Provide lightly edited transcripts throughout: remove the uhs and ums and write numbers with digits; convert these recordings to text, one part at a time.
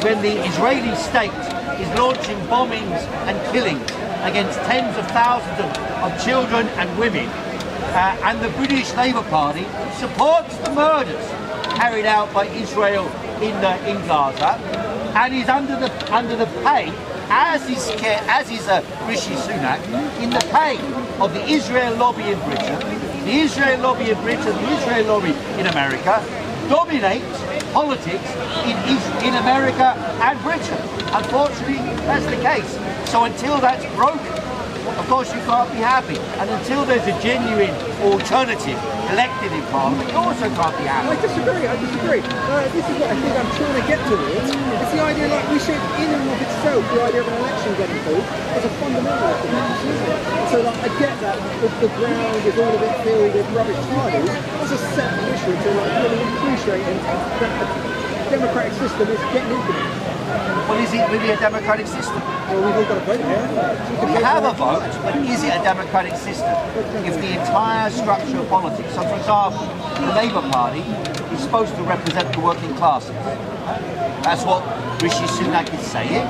when the Israeli state is launching bombings and killings against tens of thousands of children and women, and the British Labour Party supports the murders carried out by Israel in Gaza, and is under the pay, as is Rishi Sunak, in the pay of the Israel lobby in Britain. The Israel lobby in Britain, the Israel lobby in America, dominates politics in America and Britain. Unfortunately, that's the case. So until that's broken, of course you can't be happy. And until there's a genuine alternative elected in Parliament, you also can't be happy. I disagree. This is what I think I'm trying to get towards. It's the idea, like, we should, in and of itself, the idea of an election getting called is a fundamental of democracy, isn't it? So, like, I get that if the ground is all a bit filled with rubbish parties, that's a separate issue to, like, really appreciating that a democratic system is getting implemented. Well, is it really a democratic system? Well, we've all got a vote here. We have a vote, but is it a democratic system? If the entire structure of politics, so for example, the Labour Party is supposed to represent the working classes. That's what Rishi Sunak is saying.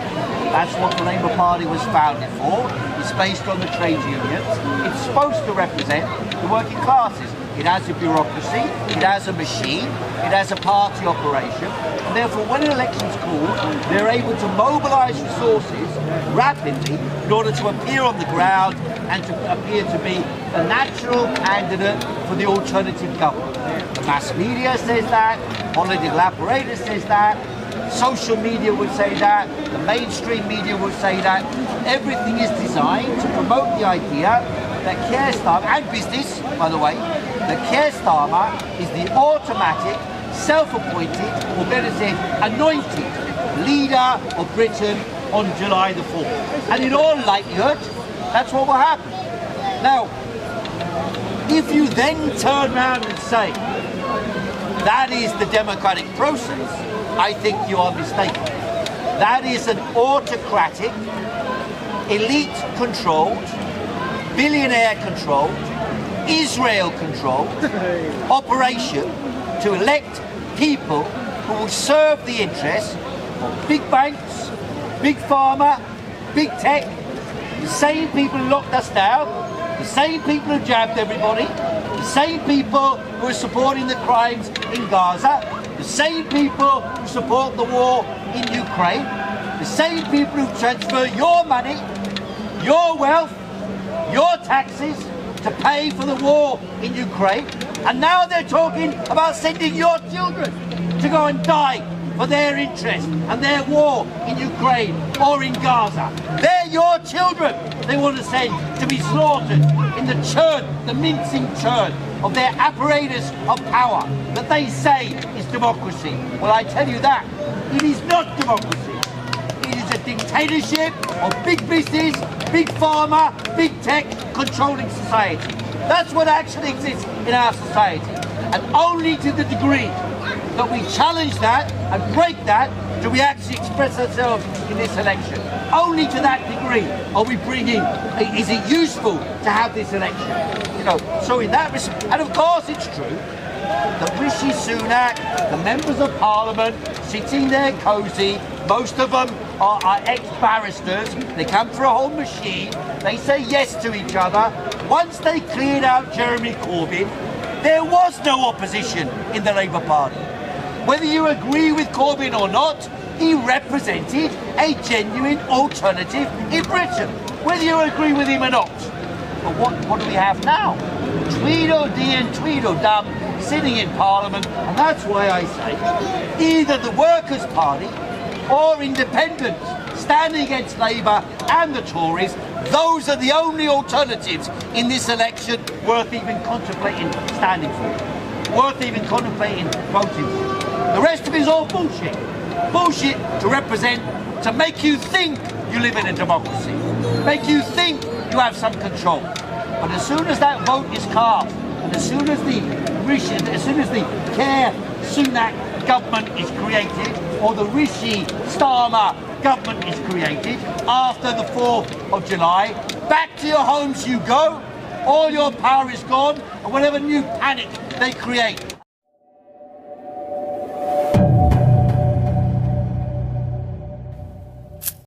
That's what the Labour Party was founded for. It's based on the trade unions. It's supposed to represent the working classes. It has a bureaucracy, it has a machine, it has a party operation, and therefore when an election's called, they're able to mobilise resources rapidly in order to appear on the ground and to appear to be a natural candidate for the alternative government. The mass media says that, political apparatus says that, social media would say that, the mainstream media would say that. Everything is designed to promote the idea that Keir Starmer, and business, by the way, that Keir Starmer is the automatic, self-appointed, or better said, anointed leader of Britain on July the 4th. And in all likelihood, that's what will happen. Now, if you then turn around and say, that is the democratic process, I think you are mistaken. That is an autocratic, elite-controlled, billionaire-controlled, Israel-controlled operation to elect people who will serve the interests of big banks, big pharma, big tech, the same people who locked us down, the same people who jabbed everybody, the same people who are supporting the crimes in Gaza, the same people who support the war in Ukraine, the same people who transfer your money, your wealth, your taxes to pay for the war in Ukraine, and now they're talking about sending your children to go and die for their interest and their war in Ukraine or in Gaza. They're your children they want to send to be slaughtered in the churn, the mincing churn of their apparatus of power that they say is democracy. Well, I tell you that, it is not democracy. It is a dictatorship of big business, big pharma, big tech controlling society. That's what actually exists in our society. And only to the degree that we challenge that and break that do we actually express ourselves in this election. Only to that degree are we bringing, is it useful to have this election? You know, so in that respect, and of course it's true that Rishi Sunak, the members of Parliament, sitting there cosy, most of them are ex-barristers, they come through a whole machine, they say yes to each other. Once they cleared out Jeremy Corbyn, there was no opposition in the Labour Party. Whether you agree with Corbyn or not, he represented a genuine alternative in Britain, whether you agree with him or not. But what do we have now? Tweedledee and Tweedledum sitting in Parliament, and that's why I say either the Workers' Party or independents standing against Labour and the Tories, those are the only alternatives in this election worth even contemplating standing for, worth even contemplating voting for. The rest of it is all bullshit. Bullshit to represent, to make you think you live in a democracy, make you think you have some control. But as soon as that vote is cast, and as soon as the Keir Sunak government is created, or the Rishi Starmer government is created after the 4th of July, back to your homes you go, all your power is gone, and whatever new panic they create